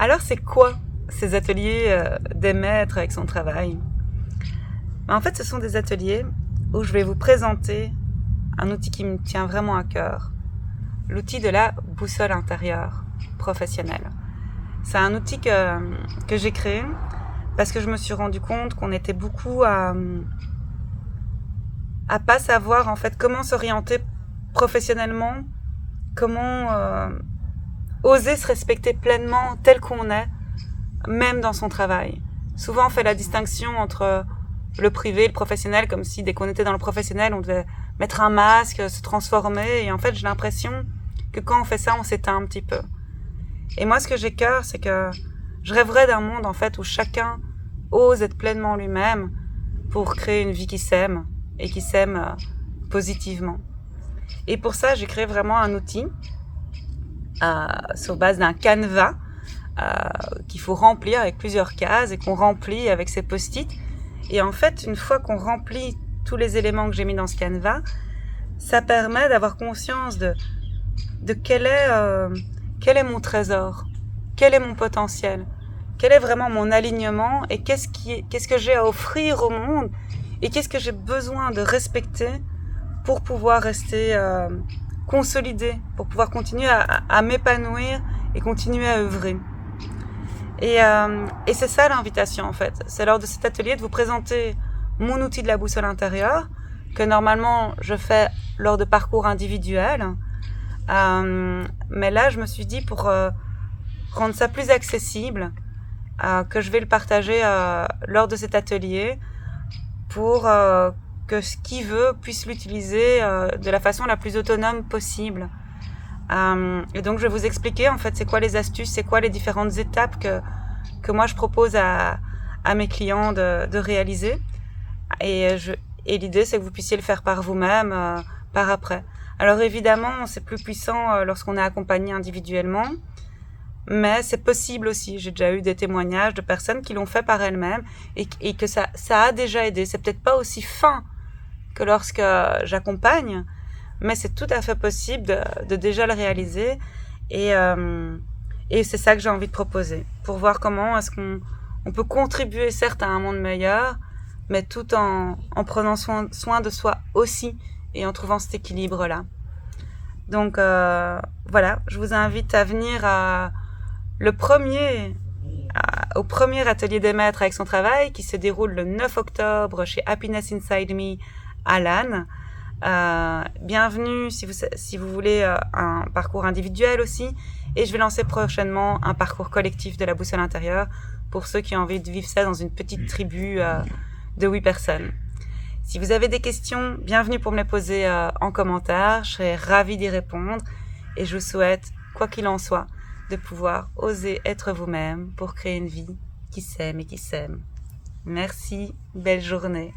Alors, c'est quoi ces ateliers des maîtres avec son travail? En fait, ce sont des ateliers où je vais vous présenter un outil qui me tient vraiment à cœur, l'outil de la boussole intérieure professionnelle. C'est un outil que j'ai créé parce que je me suis rendu compte qu'on était beaucoup à pas savoir en fait comment s'orienter professionnellement, comment oser se respecter pleinement tel qu'on est, même dans son travail. Souvent on fait la distinction entre le privé et le professionnel, comme si dès qu'on était dans le professionnel on devait mettre un masque, se transformer, et en fait j'ai l'impression que quand on fait ça on s'éteint un petit peu. Et moi ce que j'ai cœur, c'est que je rêverais d'un monde en fait où chacun ose être pleinement lui-même pour créer une vie qui s'aime et qui s'aime positivement. Et pour ça j'ai créé vraiment un outil sur base d'un canevas qu'il faut remplir avec plusieurs cases et qu'on remplit avec ses post-it. Et en fait, une fois qu'on remplit tous les éléments que j'ai mis dans ce canevas, ça permet d'avoir conscience de quel est mon trésor, quel est mon potentiel, quel est vraiment mon alignement et qu'est-ce que j'ai à offrir au monde et qu'est-ce que j'ai besoin de respecter pour pouvoir rester consolidé, pour pouvoir continuer à m'épanouir et continuer à œuvrer. Et c'est ça l'invitation en fait. C'est lors de cet atelier de vous présenter mon outil de la boussole intérieure, que normalement je fais lors de parcours individuels. Mais là je me suis dit pour rendre ça plus accessible, que je vais le partager lors de cet atelier pour que qui veut puisse l'utiliser de la façon la plus autonome possible. Et donc je vais vous expliquer en fait c'est quoi les astuces, c'est quoi les différentes étapes que moi je propose à mes clients de réaliser. Et l'idée c'est que vous puissiez le faire par vous-même par après. Alors évidemment c'est plus puissant lorsqu'on est accompagné individuellement, mais c'est possible aussi. J'ai déjà eu des témoignages de personnes qui l'ont fait par elles-mêmes et que ça a déjà aidé. C'est peut-être pas aussi fin que lorsque j'accompagne, mais c'est tout à fait possible de déjà le réaliser et c'est ça que j'ai envie de proposer pour voir comment est-ce qu'on peut contribuer certes à un monde meilleur, mais tout en prenant soin de soi aussi et en trouvant cet équilibre-là. Donc voilà, je vous invite à venir au premier atelier des maîtres avec son travail qui se déroule le 9 octobre chez Happiness Inside Me à Lannes. Bienvenue si vous voulez un parcours individuel aussi, et je vais lancer prochainement un parcours collectif de la boussole intérieure pour ceux qui ont envie de vivre ça dans une petite tribu de 8 personnes. Si vous avez des questions, bienvenue pour me les poser en commentaire, je serai ravie d'y répondre et je vous souhaite, quoi qu'il en soit, de pouvoir oser être vous-même pour créer une vie qui s'aime et qui s'aime. Merci, belle journée.